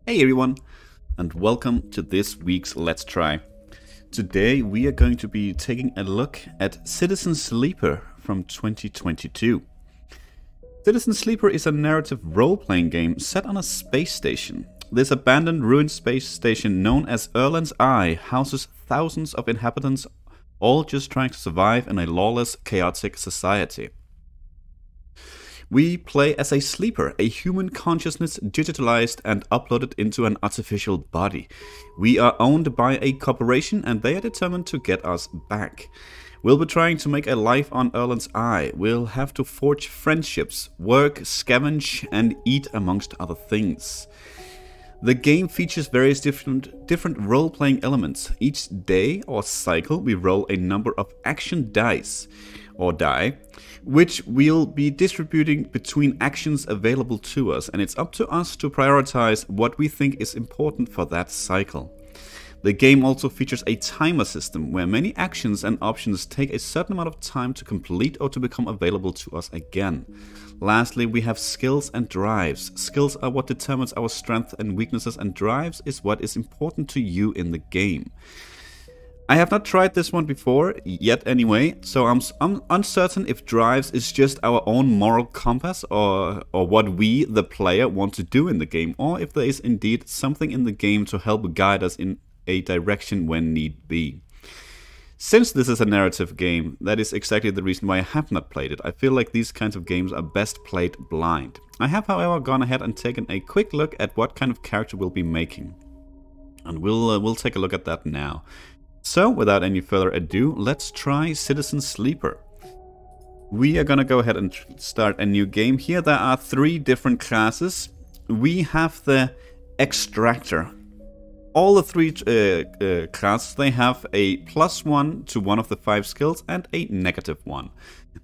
Hey everyone, and welcome to this week's Let's Try. Today we are going to be taking a look at Citizen Sleeper from 2022. Citizen Sleeper is a narrative role-playing game set on a space station. This abandoned ruined space station known as Erland's Eye houses thousands of inhabitants, all just trying to survive in a lawless, chaotic society. We play as a sleeper, a human consciousness digitalized and uploaded into an artificial body. We are owned by a corporation and they are determined to get us back. We'll be trying to make a life on Erland's Eye. We'll have to forge friendships, work, scavenge and eat amongst other things. The game features various different role-playing elements. Each day or cycle we roll a number of action dice, or die, which we'll be distributing between actions available to us, and it's up to us to prioritize what we think is important for that cycle. The game also features a timer system where many actions and options take a certain amount of time to complete or to become available to us again. Lastly, we have skills and drives. Skills are what determines our strengths and weaknesses, and drives is what is important to you in the game. I have not tried this one before, yet anyway, so I'm uncertain if drives is just our own moral compass or what we, the player, want to do in the game, or if there is indeed something in the game to help guide us in a direction when need be. Since this is a narrative game, that is exactly the reason why I have not played it. I feel like these kinds of games are best played blind. I have, however, gone ahead and taken a quick look at what kind of character we'll be making. And we'll take a look at that now. So, without any further ado, let's try Citizen Sleeper. We are gonna go ahead and start a new game. Here there are three different classes. We have the Extractor. All the three classes, they have a +1 to one of the 5 skills and a -1.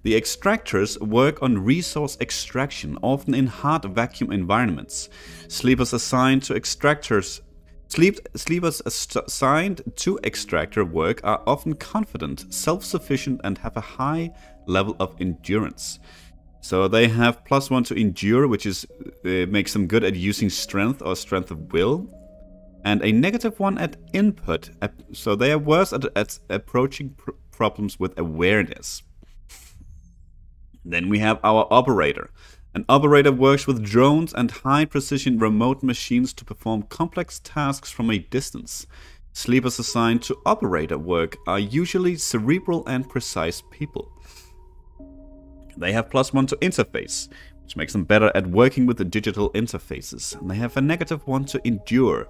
The Extractors work on resource extraction, often in hard vacuum environments. Sleepers assigned to Extractors Sleepers assigned to extractor work are often confident, self-sufficient and have a high level of endurance. So they have +1 to endure, which is makes them good at using strength or strength of will, and a -1 at input, so they are worse at approaching problems with awareness. Then we have our Operator. An operator works with drones and high-precision remote machines to perform complex tasks from a distance. Sleepers assigned to operator work are usually cerebral and precise people. They have +1 to interface, which makes them better at working with the digital interfaces. And they have a -1 to endure,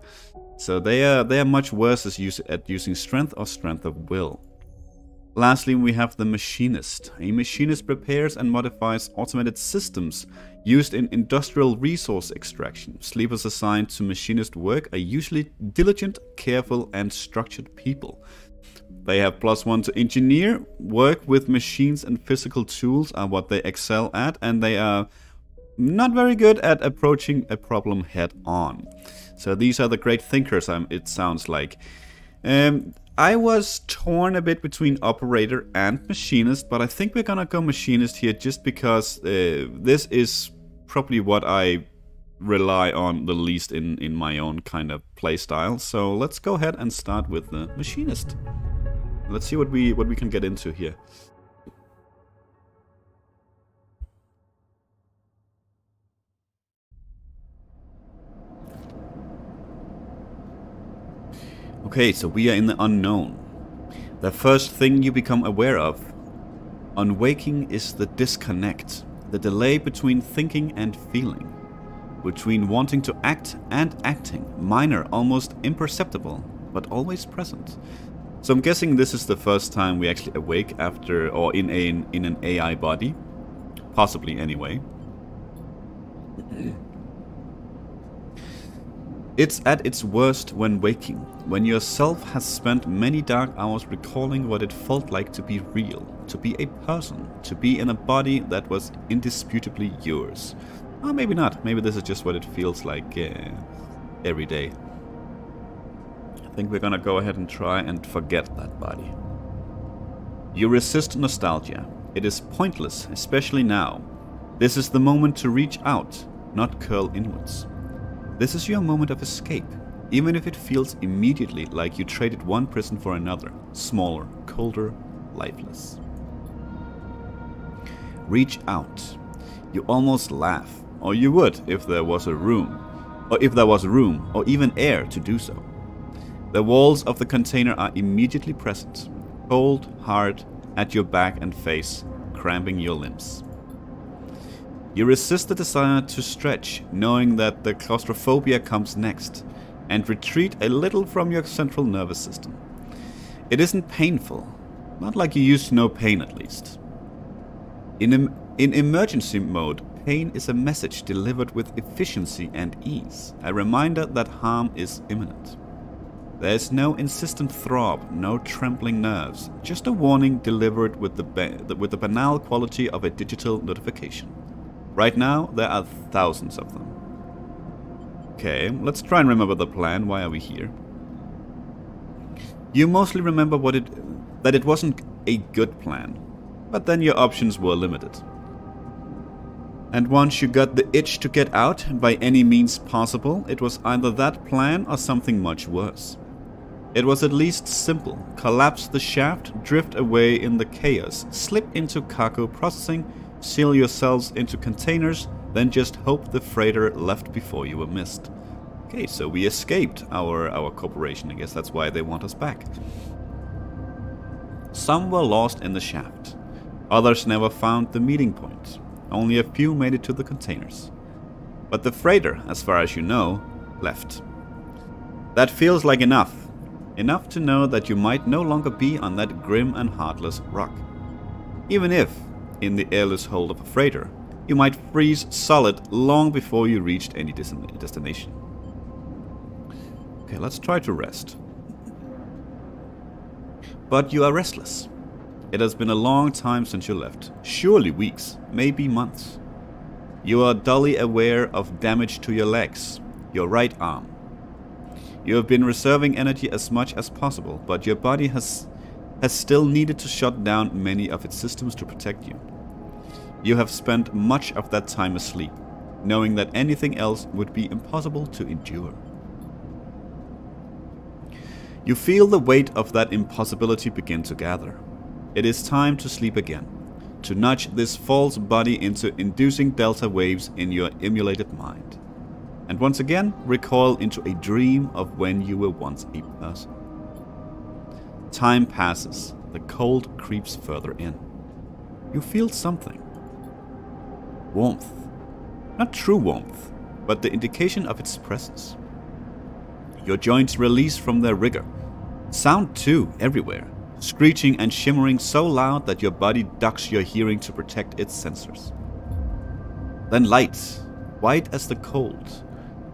so they are much worse at using strength or strength of will. Lastly, we have the Machinist. A machinist repairs and modifies automated systems used in industrial resource extraction. Sleepers assigned to machinist work are usually diligent, careful, and structured people. They have +1 to engineer. Work with machines and physical tools are what they excel at, and they are not very good at approaching a problem head on. So these are the great thinkers, it sounds like. I was torn a bit between Operator and Machinist, but I think we're gonna go Machinist here just because this is probably what I rely on the least in my own kind of playstyle. So let's go ahead and start with the Machinist. Let's see what we can get into here. Okay, so we are in the unknown. The first thing you become aware of on waking is the disconnect, the delay between thinking and feeling, between wanting to act and acting, minor, almost imperceptible, but always present. So I'm guessing this is the first time we actually awake after, or in an AI body, possibly anyway. It's at its worst when waking, when yourself has spent many dark hours recalling what it felt like to be real, to be a person, to be in a body that was indisputably yours. Or maybe not, maybe this is just what it feels like every day. I think we're gonna go ahead and try and forget that body. You resist nostalgia. It is pointless, especially now. This is the moment to reach out, not curl inwards. This is your moment of escape, even if it feels immediately like you traded one prison for another, smaller, colder, lifeless. Reach out. You almost laugh, or you would if there was room, or even air to do so. The walls of the container are immediately present, cold, hard, at your back and face, cramping your limbs. You resist the desire to stretch, knowing that the claustrophobia comes next, and retreat a little from your central nervous system. It isn't painful, not like you used to know pain at least. In emergency mode, pain is a message delivered with efficiency and ease, a reminder that harm is imminent. There is no insistent throb, no trembling nerves, just a warning delivered with the banal quality of a digital notification. Right now, there are thousands of them. Okay, let's try and remember the plan. Why are we here? You mostly remember that it wasn't a good plan, but then your options were limited. And once you got the itch to get out by any means possible, it was either that plan or something much worse. It was at least simple. Collapse the shaft, drift away in the chaos, slip into cargo processing, seal yourselves into containers, then just hope the freighter left before you were missed. Okay, so we escaped our corporation. I guess that's why they want us back. Some were lost in the shaft. Others never found the meeting point. Only a few made it to the containers. But the freighter, as far as you know, left. That feels like enough. Enough to know that you might no longer be on that grim and heartless rock. Even if, in the airless hold of a freighter, you might freeze solid long before you reached any destination. Okay, let's try to rest. But you are restless. It has been a long time since you left. Surely weeks, maybe months. You are dully aware of damage to your legs, your right arm. You have been reserving energy as much as possible, but your body has still needed to shut down many of its systems to protect you. You have spent much of that time asleep, knowing that anything else would be impossible to endure. You feel the weight of that impossibility begin to gather. It is time to sleep again, to nudge this false body into inducing delta waves in your emulated mind. And once again, recoil into a dream of when you were once a person. Time passes, the cold creeps further in. You feel something. Warmth. Not true warmth, but the indication of its presence. Your joints release from their rigor. Sound too, everywhere, screeching and shimmering so loud that your body ducks your hearing to protect its sensors. Then light, white as the cold.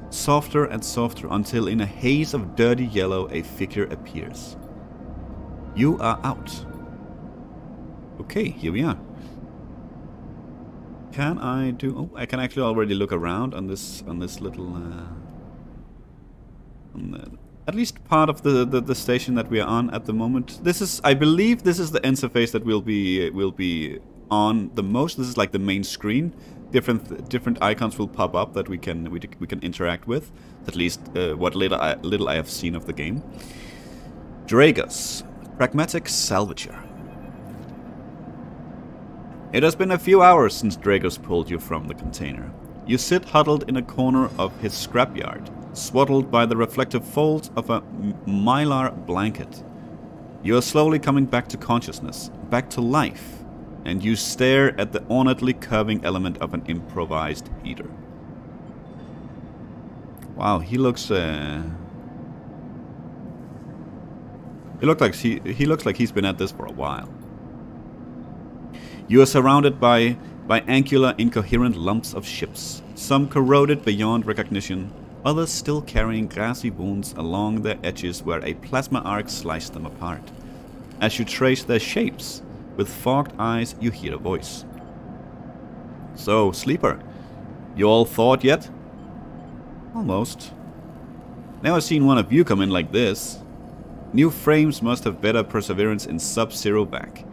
Softer and softer until in a haze of dirty yellow a figure appears. You are out. Okay, here we are. Can I do... Oh, I can actually already look around on this little... at least part of the station that we are on at the moment. This is... I believe this is the interface that we'll be on the most. This is like the main screen. Different icons will pop up that we can interact with. At least what little I have seen of the game. Dragos, pragmatic salvager. It has been a few hours since Dragos pulled you from the container. You sit huddled in a corner of his scrapyard, swaddled by the reflective folds of a mylar blanket. You are slowly coming back to consciousness, back to life. And you stare at the ornately curving element of an improvised heater. Wow, he looks he looks like he's been at this for a while. You are surrounded by angular, incoherent lumps of ships, some corroded beyond recognition, others still carrying glassy wounds along their edges where a plasma arc sliced them apart. As you trace their shapes, with fogged eyes, you hear a voice. So, sleeper, you all thawed yet? Almost. Never seen one of you come in like this. New frames must have better perseverance in sub-zero back.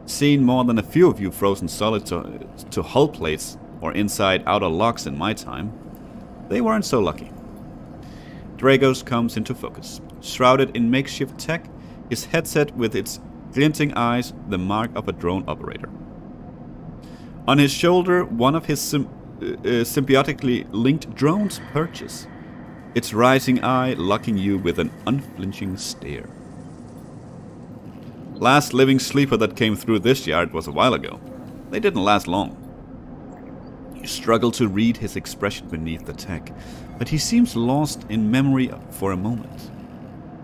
Seen more than a few of you frozen solid to hull plates or inside outer locks in my time. They weren't so lucky. Dragos comes into focus. Shrouded in makeshift tech, his headset with its glinting eyes, the mark of a drone operator. On his shoulder, one of his symbiotically linked drones perches, its rising eye locking you with an unflinching stare. Last living sleeper that came through this yard was a while ago. They didn't last long. You struggle to read his expression beneath the tech, but he seems lost in memory for a moment.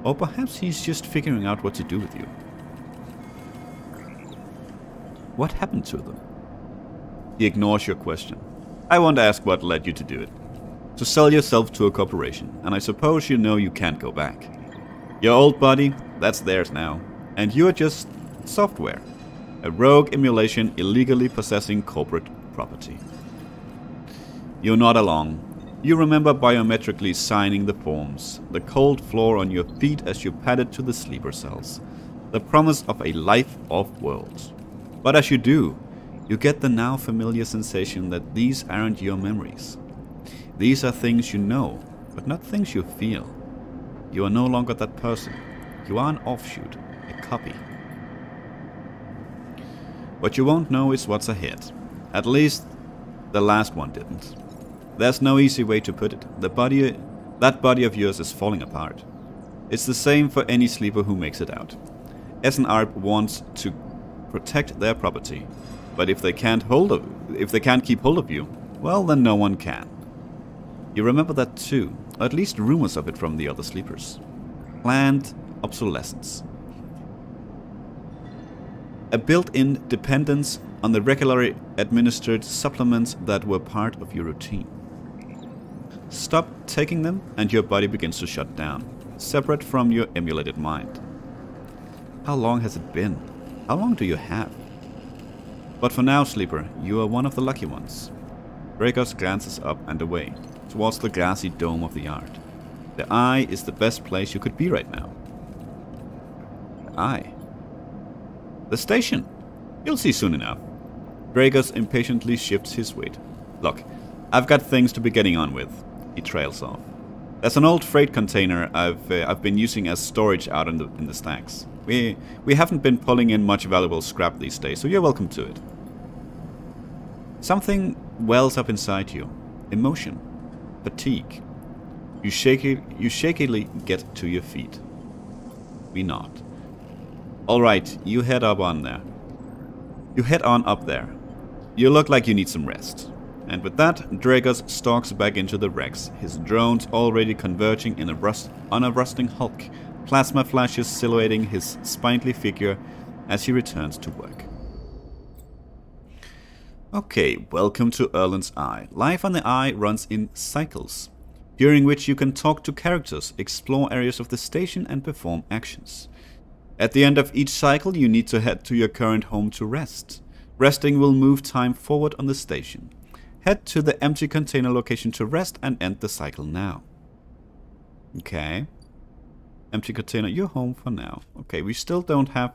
Or perhaps he's just figuring out what to do with you. What happened to them? He ignores your question. I won't ask what led you to do it. To sell yourself to a corporation, and I suppose you know you can't go back. Your old body, that's theirs now, and you are just software. A rogue emulation illegally possessing corporate property. You're not alone. You remember biometrically signing the forms, the cold floor on your feet as you padded to the sleeper cells, the promise of a life off-world. But as you do, you get the now familiar sensation that these aren't your memories. These are things you know, but not things you feel. You are no longer that person. You are an offshoot, a copy. What you won't know is what's ahead. At least, the last one didn't. There's no easy way to put it. That body of yours is falling apart. It's the same for any sleeper who makes it out. SNARP wants to protect their property, but if they can't keep hold of you, well, then no one can. You remember that too, or at least rumors of it from the other sleepers. Planned obsolescence. A built-in dependence on the regularly administered supplements that were part of your routine. Stop taking them and your body begins to shut down, separate from your emulated mind. How long has it been? How long do you have? But for now, sleeper, you are one of the lucky ones. Dragos glances up and away, towards the glassy dome of the yard. The eye is the best place you could be right now. The eye? The station! You'll see soon enough. Dragos impatiently shifts his weight. Look, I've got things to be getting on with. He trails off. There's an old freight container I've been using as storage out in the stacks. We haven't been pulling in much valuable scrap these days, so you're welcome to it. Something wells up inside you. Emotion. Fatigue. You shakily get to your feet. We nod. Alright, you head on up there. You look like you need some rest. And with that, Dragos stalks back into the wrecks, his drones already converging on a rusting hulk, plasma flashes silhouetting his spindly figure as he returns to work. Okay, welcome to Erland's Eye. Life on the Eye runs in cycles, during which you can talk to characters, explore areas of the station and perform actions. At the end of each cycle, you need to head to your current home to rest. Resting will move time forward on the station. Head to the empty container location to rest and end the cycle now. Okay. Empty container, you're home for now. Okay, we still don't have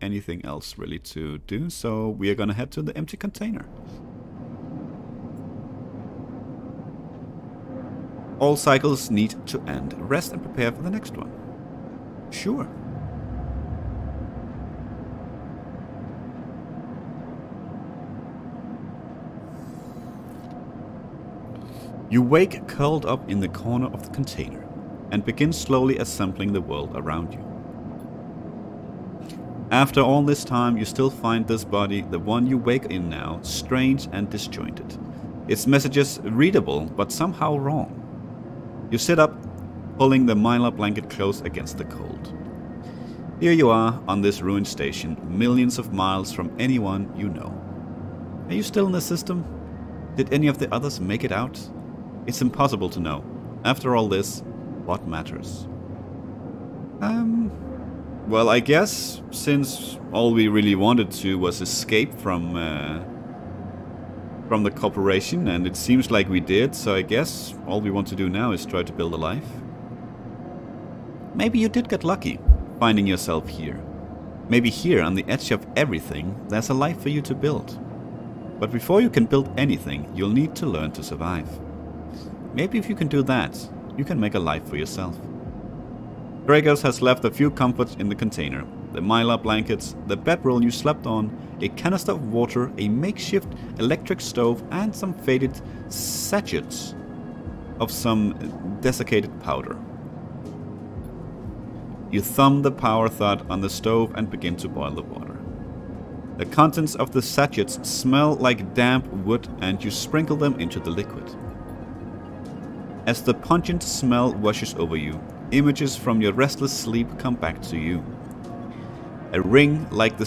anything else really to do, so we are gonna head to the empty container. All cycles need to end. Rest and prepare for the next one. Sure. You wake curled up in the corner of the container and begin slowly assembling the world around you. After all this time, you still find this body, the one you wake in now, strange and disjointed. Its messages readable, but somehow wrong. You sit up, pulling the mylar blanket close against the cold. Here you are on this ruined station, millions of miles from anyone you know. Are you still in the system? Did any of the others make it out? It's impossible to know. After all this, what matters? Well, I guess since all we really wanted to was escape from the corporation, and it seems like we did, so I guess all we want to do now is try to build a life. Maybe you did get lucky, finding yourself here. Maybe here, on the edge of everything, there's a life for you to build. But before you can build anything, you'll need to learn to survive. Maybe if you can do that, you can make a life for yourself. Dragos has left a few comforts in the container. The mylar blankets, the bedroll you slept on, a canister of water, a makeshift electric stove, and some faded sachets of some desiccated powder. You thumb the power thud on the stove and begin to boil the water. The contents of the sachets smell like damp wood and you sprinkle them into the liquid. As the pungent smell washes over you, images from your restless sleep come back to you. A ring like the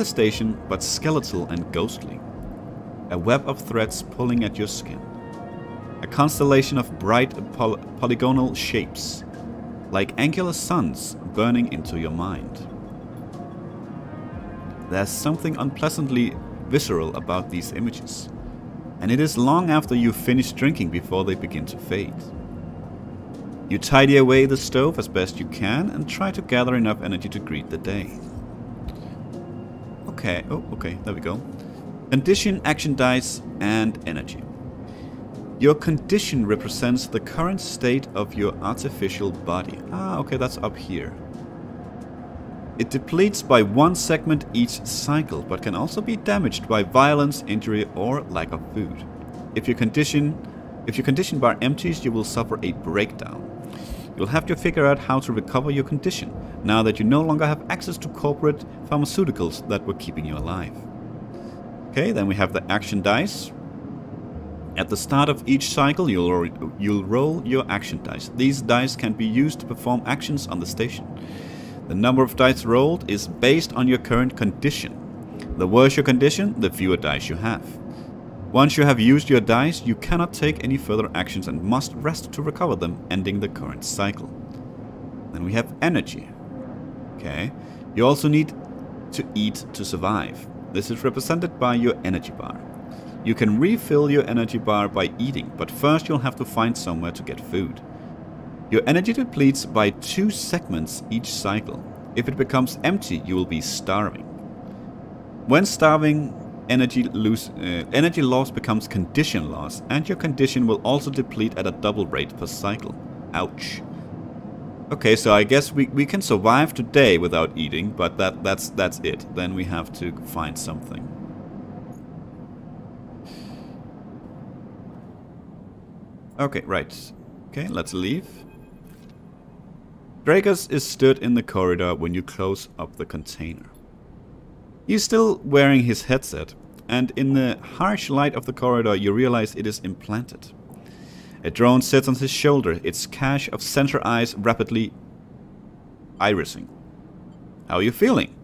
station, but skeletal and ghostly. A web of threads pulling at your skin. A constellation of bright polygonal shapes, like angular suns burning into your mind. There's something unpleasantly visceral about these images, and it is long after you finish drinking before they begin to fade. You tidy away the stove as best you can and try to gather enough energy to greet the day. Okay, there we go. Condition, action dice, and energy. Your condition represents the current state of your artificial body. Okay, that's up here. It depletes by 1 segment each cycle, but can also be damaged by violence, injury, or lack of food. If your condition bar empties, you will suffer a breakdown. You'll have to figure out how to recover your condition, now that you no longer have access to corporate pharmaceuticals that were keeping you alive. Okay, then we have the action dice. At the start of each cycle, you'll roll your action dice. These dice can be used to perform actions on the station. The number of dice rolled is based on your current condition. The worse your condition, the fewer dice you have. Once you have used your dice, you cannot take any further actions and must rest to recover them, ending the current cycle. Then we have energy. Okay. You also need to eat to survive. This is represented by your energy bar. You can refill your energy bar by eating, but first you'll have to find somewhere to get food. Your energy depletes by 2 segments each cycle. If it becomes empty, you will be starving. When starving, energy loss becomes condition loss, and your condition will also deplete at a double rate per cycle. Ouch. Okay, so I guess we can survive today without eating, but that's it. Then we have to find something. Okay, right. Okay, let's leave. Dragos is stood in the corridor when you close up the container. He's still wearing his headset, and in the harsh light of the corridor you realize it is implanted. A drone sits on his shoulder, its cache of sensor eyes rapidly irising. How are you feeling?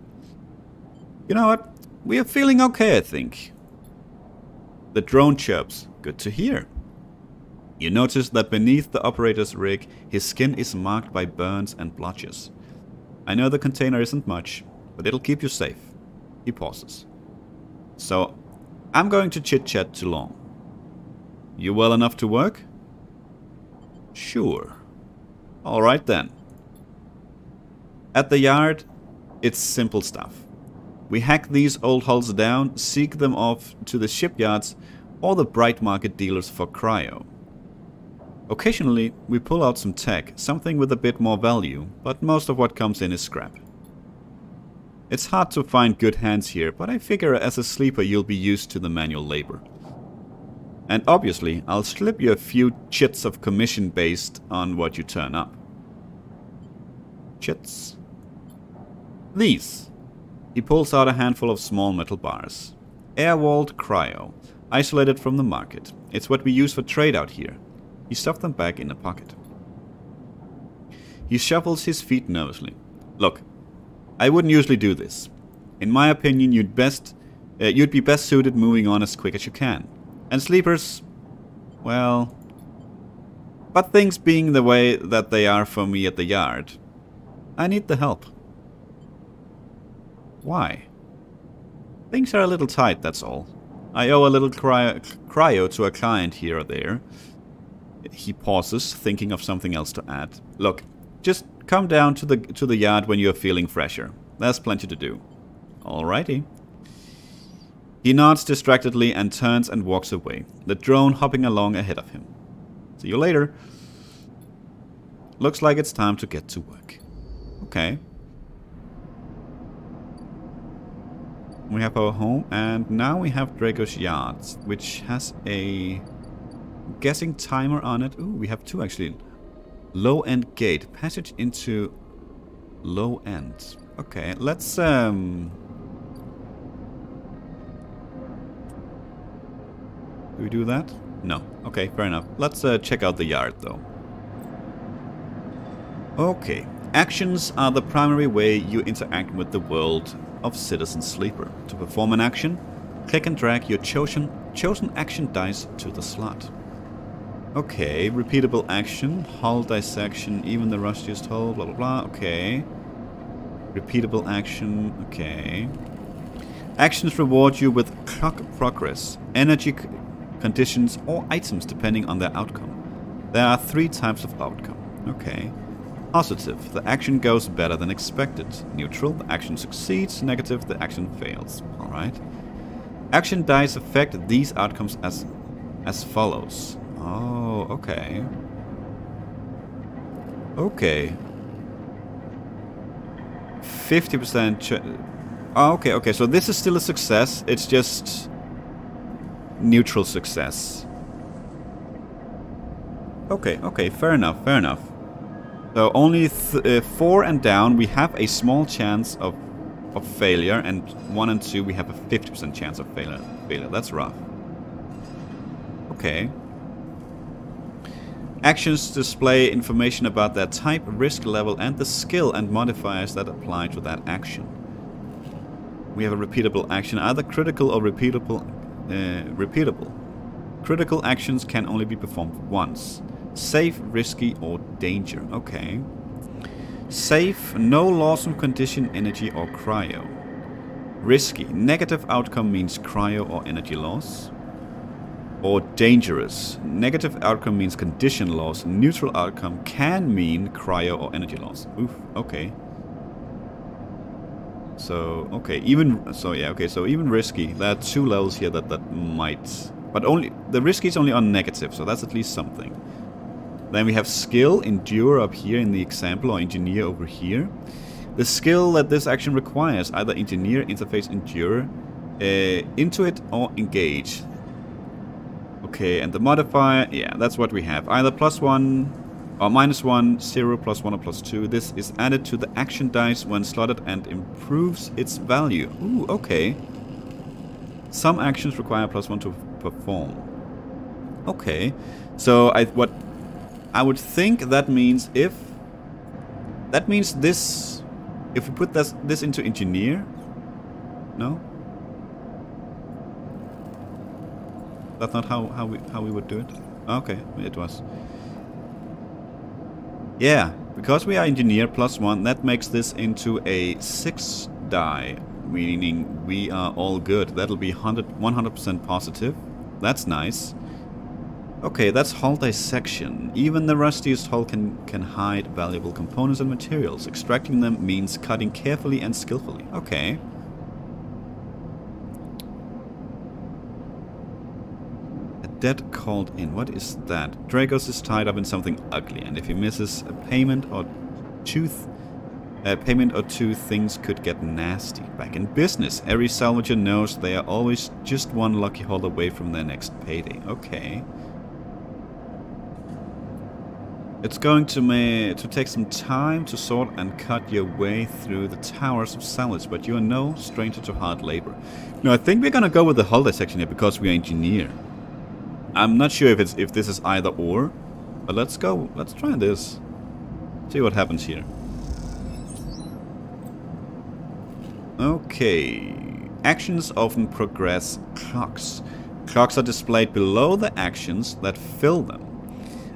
You know what? We are feeling okay, I think. The drone chirps. Good to hear. You notice that beneath the operator's rig, his skin is marked by burns and blotches. I know the container isn't much, but it'll keep you safe. He pauses. So, I'm going to chit-chat too long. You well enough to work? Sure. Alright then. At the yard, it's simple stuff. We hack these old hulls down, seek them off to the shipyards or the bright market dealers for cryo. Occasionally, we pull out some tech, something with a bit more value, but most of what comes in is scrap. It's hard to find good hands here, but I figure as a sleeper you'll be used to the manual labor. And obviously, I'll slip you a few chits of commission based on what you turn up. Chits. These. He pulls out a handful of small metal bars. Air-walled cryo, isolated from the market. It's what we use for trade out here. He stuffed them back in a pocket. He shuffles his feet nervously. Look, I wouldn't usually do this. In my opinion, you'd be best suited moving on as quick as you can. And sleepers, well... But things being the way that they are for me at the yard, I need the help. Why? Things are a little tight, that's all. I owe a little cryo to a client here or there. He pauses, thinking of something else to add. Look, just come down to the yard when you're feeling fresher. There's plenty to do. Alrighty. He nods distractedly and turns and walks away, the drone hopping along ahead of him. See you later. Looks like it's time to get to work. Okay. We have our home, and now we have Draco's Yards, which has a guessing timer on it. Ooh, we have two actually. Low end gate. Passage into low end. Okay, let's do we do that? No. Okay, fair enough. Let's check out the yard though. Okay. Actions are the primary way you interact with the world of Citizen Sleeper. To perform an action, click and drag your chosen action dice to the slot. Okay, repeatable action, hull dissection, even the rustiest hull, blah blah blah, okay. Repeatable action, okay. Actions reward you with clock progress, energy conditions or items depending on their outcome. There are 3 types of outcome, okay. Positive, the action goes better than expected. Neutral, the action succeeds. Negative, the action fails. Alright. Action dice affect these outcomes as follows. Oh, okay. Okay. 50% oh, okay, so this is still a success. It's just neutral success. Okay, fair enough. So only 4 and down we have a small chance of failure, and 1 and 2 we have a 50% chance of failure. That's rough. Okay. Actions display information about their type, risk level, and the skill and modifiers that apply to that action. We have a repeatable action, either critical or repeatable. Critical actions can only be performed once. Safe, risky, or danger. Okay. Safe, no loss of condition, energy, or cryo. Risky, negative outcome means cryo or energy loss. Or dangerous, negative outcome means condition loss. Neutral outcome can mean cryo or energy loss. Oof, okay. So, okay, so even risky. There are 2 levels here that might, but only the risky is only on negative, so that's at least something. Then we have skill, endure up here in the example, or engineer over here. The skill that this action requires, either engineer, interface, endure, intuit, or engage. Okay, and the modifier, yeah, that's what we have. Either +1 or -1, 0, +1 or +2. This is added to the action dice when slotted and improves its value. Ooh, okay. Some actions require +1 to perform. Okay, so what I would think that means if we put this into engineer, no? That's not how we would do it. Okay, it was. Yeah, because we are engineer +1, that makes this into a 6 die, meaning we are all good. That'll be 100% positive. That's nice. Okay, that's hull dissection. Even the rustiest hull can hide valuable components and materials. Extracting them means cutting carefully and skillfully. Okay. A debt called in. What is that? Dragos is tied up in something ugly, and if he misses a payment or two, things could get nasty. Back in business, every salvager knows they are always just one lucky haul away from their next payday. Okay. It's going to take some time to sort and cut your way through the towers of salvage, but you are no stranger to hard labor. No, I think we're gonna go with the hull dissection here because we are engineer. I'm not sure if this is either or, but let's go. Let's try this. See what happens here. Okay. Actions often progress clocks. Clocks are displayed below the actions that fill them,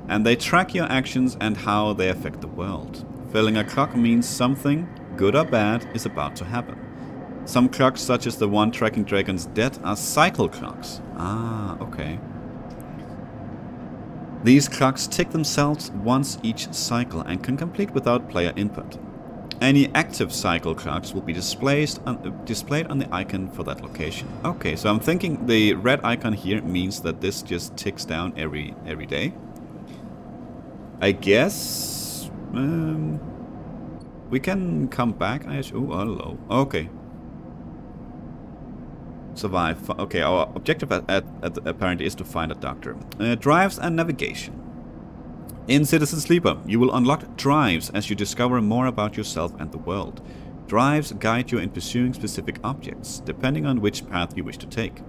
and they track your actions and how they affect the world. Filling a clock means something, good or bad, is about to happen. Some clocks, such as the one tracking Dragon's death, are cycle clocks. Ah, okay. These clocks tick themselves once each cycle and can complete without player input. Any active cycle clocks will be displayed on the icon for that location. Okay, so I'm thinking the red icon here means that this just ticks down every day. I guess We can come back. Oh, hello. Okay. Survive. Okay, our objective apparently is to find a doctor. Drives and navigation. In Citizen Sleeper, you will unlock drives as you discover more about yourself and the world. Drives guide you in pursuing specific objects, depending on which path you wish to take.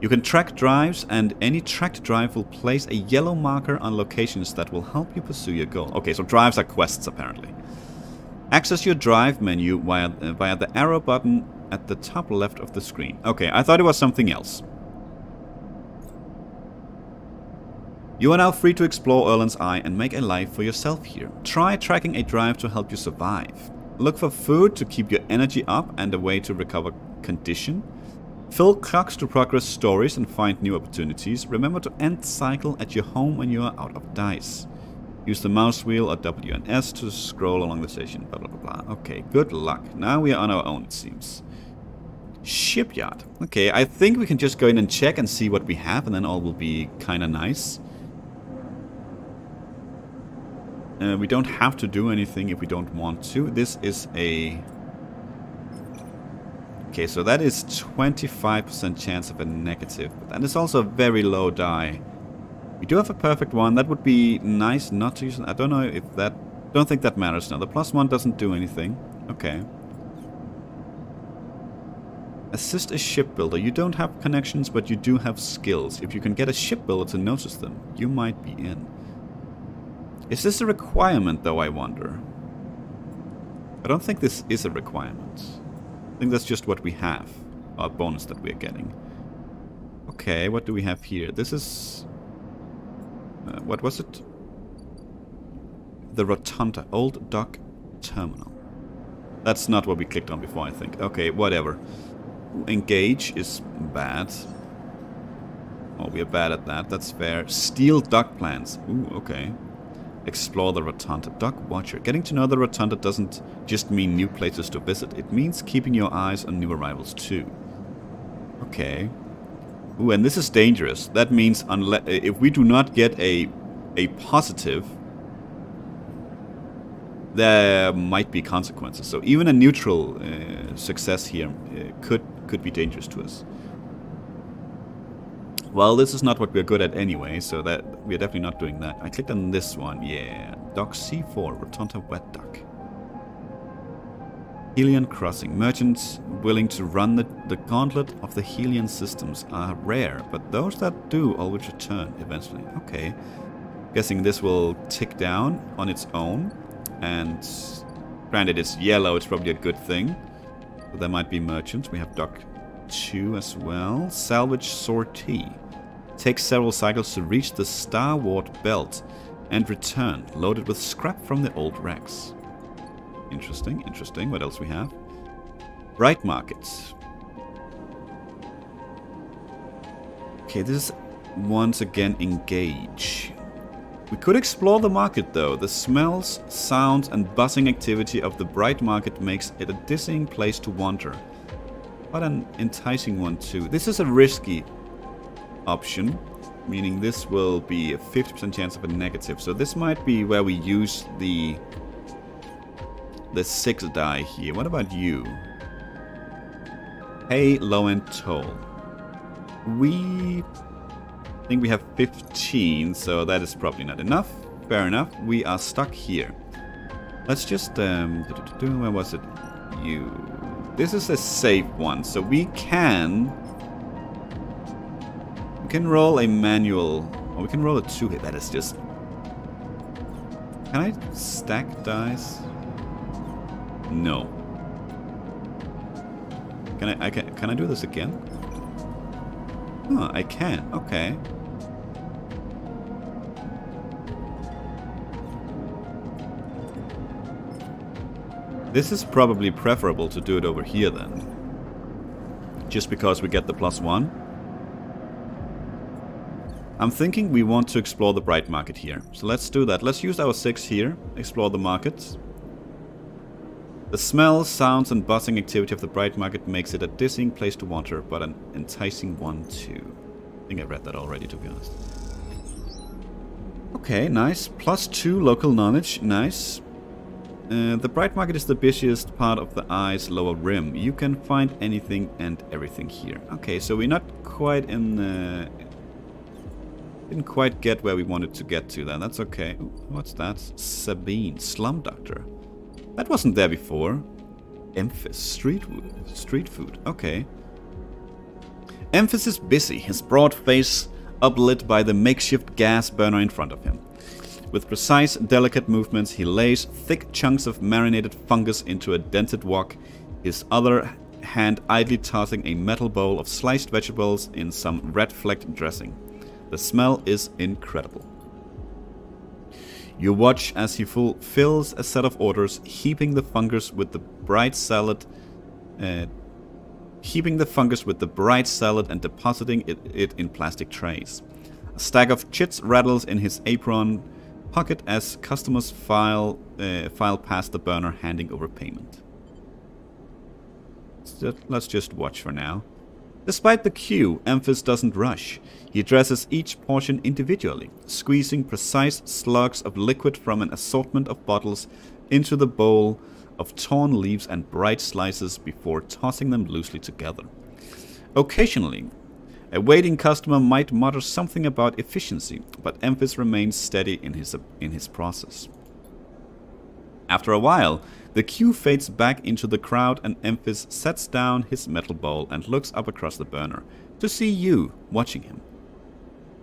You can track drives, and any tracked drive will place a yellow marker on locations that will help you pursue your goal. Okay, so drives are quests, apparently. Access your drive menu via the arrow button at the top left of the screen. Okay, I thought it was something else. You are now free to explore Erland's Eye and make a life for yourself here. Try tracking a drive to help you survive. Look for food to keep your energy up and a way to recover condition. Fill clocks to progress stories and find new opportunities. Remember to end cycle at your home when you are out of dice. Use the mouse wheel or W and S to scroll along the station. Blah, blah, blah, blah. Okay, good luck. Now we are on our own, it seems. Shipyard. Okay, I think we can just go in and check and see what we have, and then all will be kind of nice. We don't have to do anything if we don't want to. This is a... Okay, so that is 25% chance of a negative. But that is also a very low die. We do have a perfect one. That would be nice not to use it. I don't know if that... Don't think that matters now. The +1 doesn't do anything. Okay. Assist a shipbuilder. You don't have connections, but you do have skills. If you can get a shipbuilder to notice them, you might be in. Is this a requirement, though, I wonder? I don't think this is a requirement. I think that's just what we have. Our bonus that we're getting. Okay, what do we have here? This is... what was it? The Rotunda. Old Dock Terminal. That's not what we clicked on before, I think. Okay, whatever. Engage is bad. Oh, we are bad at that. That's fair. Steal dock plans. Ooh, okay. Explore the Rotunda. Dock Watcher. Getting to know the Rotunda doesn't just mean new places to visit. It means keeping your eyes on new arrivals too. Okay. Ooh, and this is dangerous. That means unless if we do not get a positive, there might be consequences. So even a neutral success here could be dangerous to us. Well, this is not what we're good at anyway, so that we're definitely not doing that. I clicked on this one, yeah. Dock C4, Rotunda Wet Dock. Helion Crossing. Merchants willing to run the gauntlet of the Helion systems are rare, but those that do always return eventually. Okay. Guessing this will tick down on its own, and granted it's yellow, it's probably a good thing. But there might be merchants. We have Dock 2 as well. Salvage Sortie. Takes several cycles to reach the Starward Belt and return, loaded with scrap from the old wrecks. Interesting, interesting. What else we have? Bright Markets. Okay, this is once again engage. We could explore the market though. The smells, sounds and buzzing activity of the Bright Market makes it a dizzying place to wander. But an enticing one too. This is a risky option, meaning this will be a 50% chance of a negative. So this might be where we use the 6 die here. What about you? Pay low end toll. We think we have 15, so that is probably not enough. Fair enough. We are stuck here. Let's just where was it? You. This is a safe one, so we can roll a manual, or we can roll a 2-hit. That is just... Can I stack dice? No. Can I do this again? Oh, I can. Okay. This is probably preferable to do it over here then. Just because we get the +1. I'm thinking we want to explore the Bright Market here. So let's do that. Let's use our 6 here. Explore the markets. The smell, sounds and buzzing activity of the Bright Market makes it a dizzying place to wander, but an enticing one too. I think I read that already, to be honest. Okay, nice. +2 local knowledge. Nice. The bright market is the busiest part of the eye's lower rim. You can find anything and everything here. Okay, so we're not quite in... didn't quite get where we wanted to get to then. That's okay. Ooh, what's that? Sabine, Slum Doctor. That wasn't there before. Emphys, street food. Okay. Emphys is busy, his broad face uplit by the makeshift gas burner in front of him. With precise, delicate movements, he lays thick chunks of marinated fungus into a dented wok, his other hand idly tossing a metal bowl of sliced vegetables in some red-flecked dressing. The smell is incredible. You watch as he fulfills a set of orders, heaping the fungus with the bright salad and depositing it in plastic trays. A stack of chits rattles in his apron pocket as customers file past the burner, handing over payment. Let's just watch for now. Despite the queue, Emphys doesn't rush. He addresses each portion individually, squeezing precise slugs of liquid from an assortment of bottles into the bowl of torn leaves and bright slices before tossing them loosely together. Occasionally, a waiting customer might mutter something about efficiency, but Emphys remains steady in his process. After a while, the queue fades back into the crowd and Emphys sets down his metal bowl and looks up across the burner to see you watching him.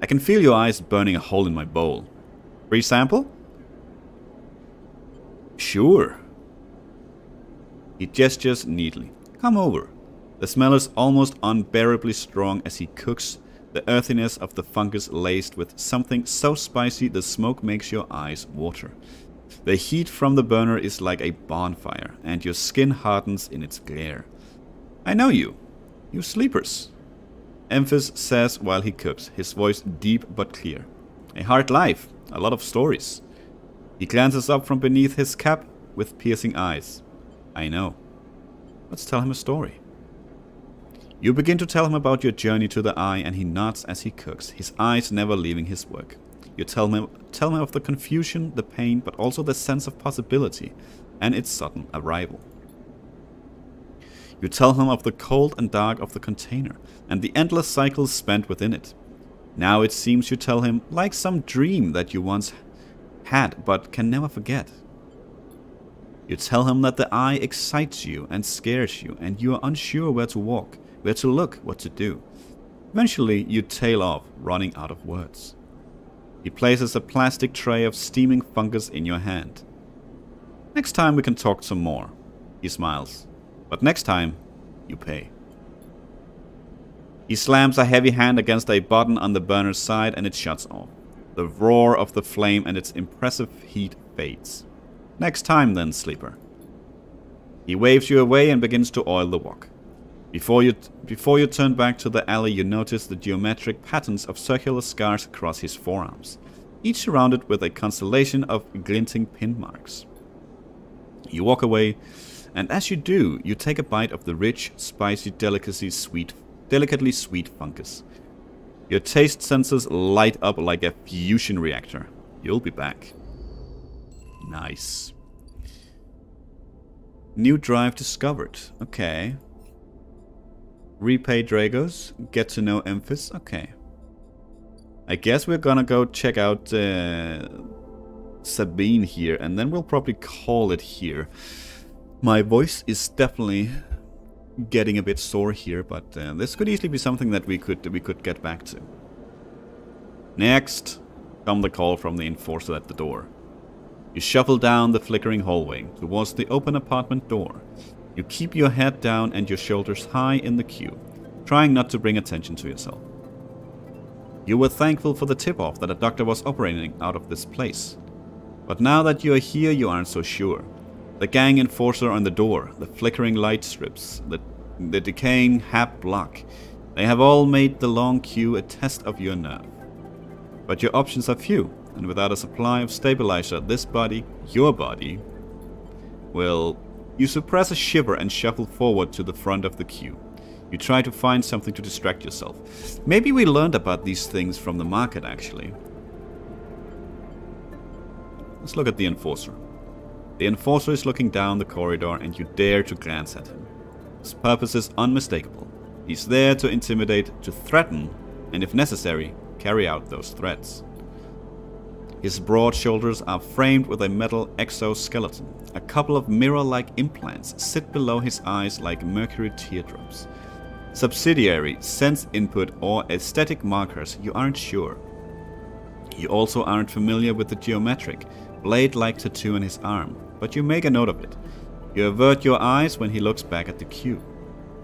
I can feel your eyes burning a hole in my bowl. Free sample? Sure. He gestures neatly. Come over. The smell is almost unbearably strong as he cooks, the earthiness of the fungus laced with something so spicy the smoke makes your eyes water. The heat from the burner is like a bonfire, and your skin hardens in its glare. I know you. You sleepers. Emphys says while he cooks, his voice deep but clear. A hard life, a lot of stories. He glances up from beneath his cap with piercing eyes. I know. Let's tell him a story. You begin to tell him about your journey to the eye, and he nods as he cooks, his eyes never leaving his work. You tell him of the confusion, the pain, but also the sense of possibility and its sudden arrival. You tell him of the cold and dark of the container and the endless cycles spent within it. Now it seems you tell him like some dream that you once had but can never forget. You tell him that the eye excites you and scares you, and you are unsure where to walk, where to look, what to do. Eventually you tail off, running out of words. He places a plastic tray of steaming fungus in your hand. Next time we can talk some more. He smiles. But next time, you pay. He slams a heavy hand against a button on the burner's side and it shuts off. The roar of the flame and its impressive heat fades. Next time then, sleeper. He waves you away and begins to oil the wok. Before you turn back to the alley, you notice the geometric patterns of circular scars across his forearms, each surrounded with a constellation of glinting pin marks. You walk away, and as you do, you take a bite of the rich, spicy, delicately sweet fungus. Your taste sensors light up like a fusion reactor. You'll be back. Nice. New drive discovered. Okay. Repay Dragos. Get to know Emphys. Okay. I guess we're gonna go check out Sabine here, and then we'll probably call it here. My voice is definitely getting a bit sore here, but this could easily be something that we could get back to. Next, come the call from the enforcer at the door. You shuffle down the flickering hallway towards the open apartment door. You keep your head down and your shoulders high in the queue, trying not to bring attention to yourself. You were thankful for the tip-off that a doctor was operating out of this place. But now that you are here, you aren't so sure. The gang enforcer on the door, the flickering light strips, the decaying HAP block, they have all made the long queue a test of your nerve. But your options are few, and without a supply of stabilizer, this body, your body, well, you suppress a shiver and shuffle forward to the front of the queue. You try to find something to distract yourself. Maybe we learned about these things from the market, actually. Let's look at the Enforcer. The Enforcer is looking down the corridor and you dare to glance at him. His purpose is unmistakable. He's there to intimidate, to threaten, and if necessary, carry out those threats. His broad shoulders are framed with a metal exoskeleton. A couple of mirror-like implants sit below his eyes like mercury teardrops. Subsidiary sense input or aesthetic markers, you aren't sure. You also aren't familiar with the geometric, blade-like tattoo on his arm, but you make a note of it. You avert your eyes when he looks back at the cube.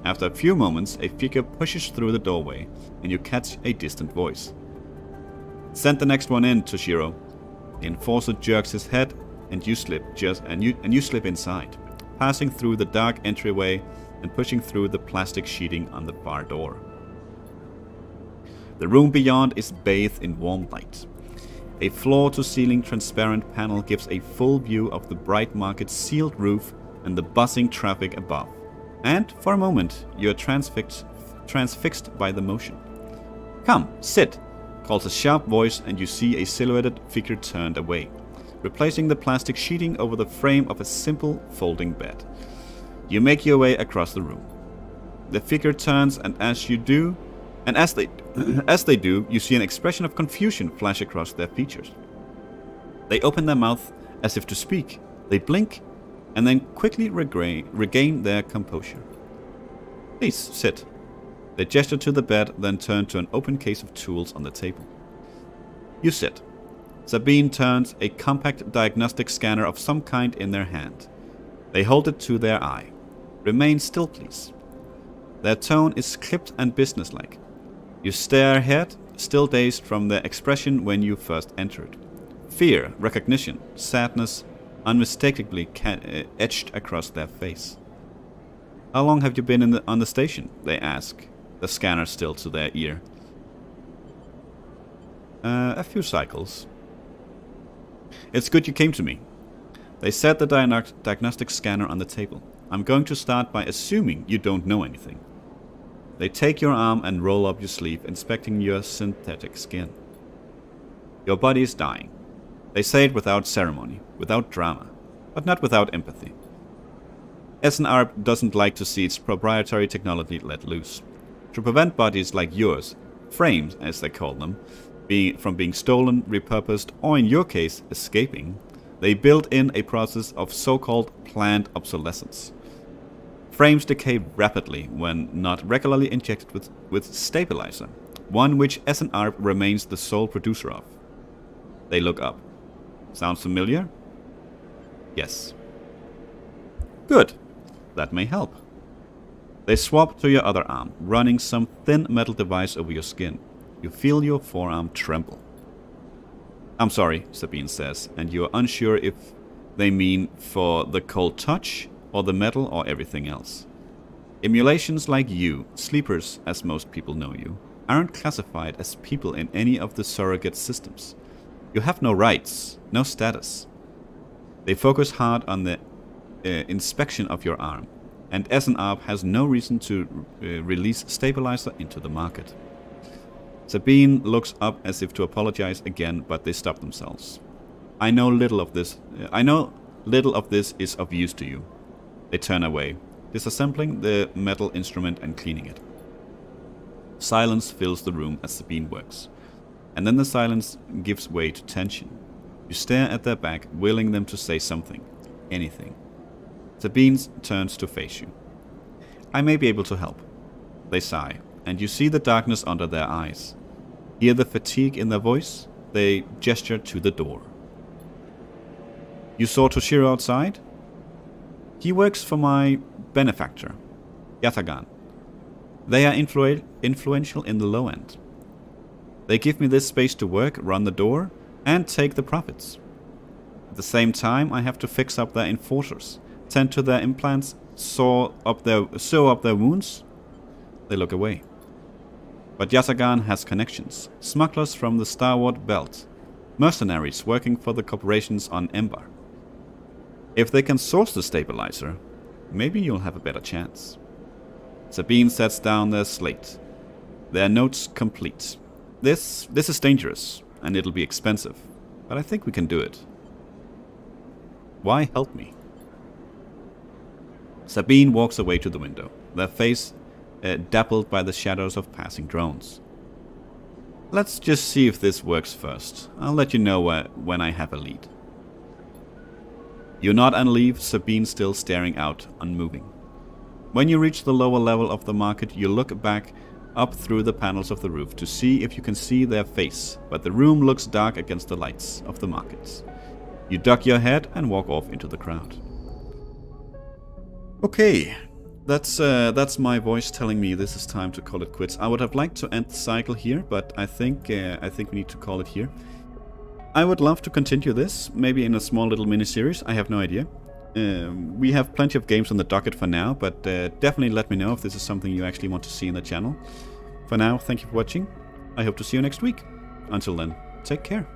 After a few moments, a figure pushes through the doorway, and you catch a distant voice. "Send the next one in, Toshiro." The Enforcer jerks his head, and you slip you slip inside, passing through the dark entryway and pushing through the plastic sheeting on the far door. The room beyond is bathed in warm light. A floor-to-ceiling transparent panel gives a full view of the bright market's sealed roof and the buzzing traffic above. And for a moment, you are transfixed by the motion. "Come, sit," calls a sharp voice, and you see a silhouetted figure turned away, replacing the plastic sheeting over the frame of a simple folding bed. You make your way across the room. The figure turns, and as they do, you see an expression of confusion flash across their features. They open their mouth as if to speak. They blink, and then quickly regain their composure. "Please, sit." They gesture to the bed, then turn to an open case of tools on the table. You sit. Sabine turns a compact diagnostic scanner of some kind in their hand. They hold it to their eye. "Remain still, please." Their tone is clipped and businesslike. You stare ahead, still dazed from their expression when you first entered. Fear, recognition, sadness, unmistakably etched across their face. "How long have you been on the station?" they ask, the scanner still to their ear. A few cycles." "It's good you came to me." They set the diagnostic scanner on the table. "I'm going to start by assuming you don't know anything." They take your arm and roll up your sleeve, inspecting your synthetic skin. "Your body is dying." They say it without ceremony, without drama, but not without empathy. SNR doesn't like to see its proprietary technology let loose. To prevent bodies like yours, frames as they call them, from being stolen, repurposed, or in your case, escaping, they built in a process of so-called planned obsolescence. Frames decay rapidly when not regularly injected with stabilizer, one which SNR remains the sole producer of. They look up. "Sounds familiar?" "Yes." "Good. That may help." They swap to your other arm, running some thin metal device over your skin. You feel your forearm tremble. "I'm sorry," Sabine says, and you are unsure if they mean for the cold touch, or the metal, or everything else. Emulations like you, sleepers as most people know you, aren't classified as people in any of the surrogate systems. You have no rights, no status. They focus hard on the inspection of your arm, and SNR has no reason to release stabilizer into the market. Sabine looks up as if to apologize again, but they stop themselves. I know little of this is of use to you." They turn away, disassembling the metal instrument and cleaning it. Silence fills the room as Sabine works, and then the silence gives way to tension. You stare at their back, willing them to say something, anything. Sabine turns to face you. "I may be able to help." They sigh, and you see the darkness under their eyes. Hear the fatigue in their voice. They gesture to the door. "You saw Toshiro outside?" "He works for my benefactor, Yatagan. They are influential in the low end. They give me this space to work, run the door, and take the profits. At the same time, I have to fix up their enforcers, tend to their implants, sew up their wounds." They look away. "But Yatagan has connections, smugglers from the Starward Belt, mercenaries working for the corporations on Embar. If they can source the stabilizer, maybe you'll have a better chance." Sabine sets down their slate, their notes complete. This is dangerous, and it'll be expensive, but I think we can do it." Why help me? Sabine walks away to the window, their face dappled by the shadows of passing drones. Let's just see if this works first. I'll let you know when I have a lead. You nod and leave, Sabine still staring out, unmoving. When you reach the lower level of the market, you look back up through the panels of the roof to see if you can see their face, but the room looks dark against the lights of the markets. You duck your head and walk off into the crowd. Okay, that's my voice telling me this is time to call it quits. I would have liked to end the cycle here, but I think we need to call it here. I would love to continue this, maybe in a small little mini-series, I have no idea. We have plenty of games on the docket for now, but definitely let me know if this is something you actually want to see in the channel. For now, thank you for watching. I hope to see you next week. Until then, take care.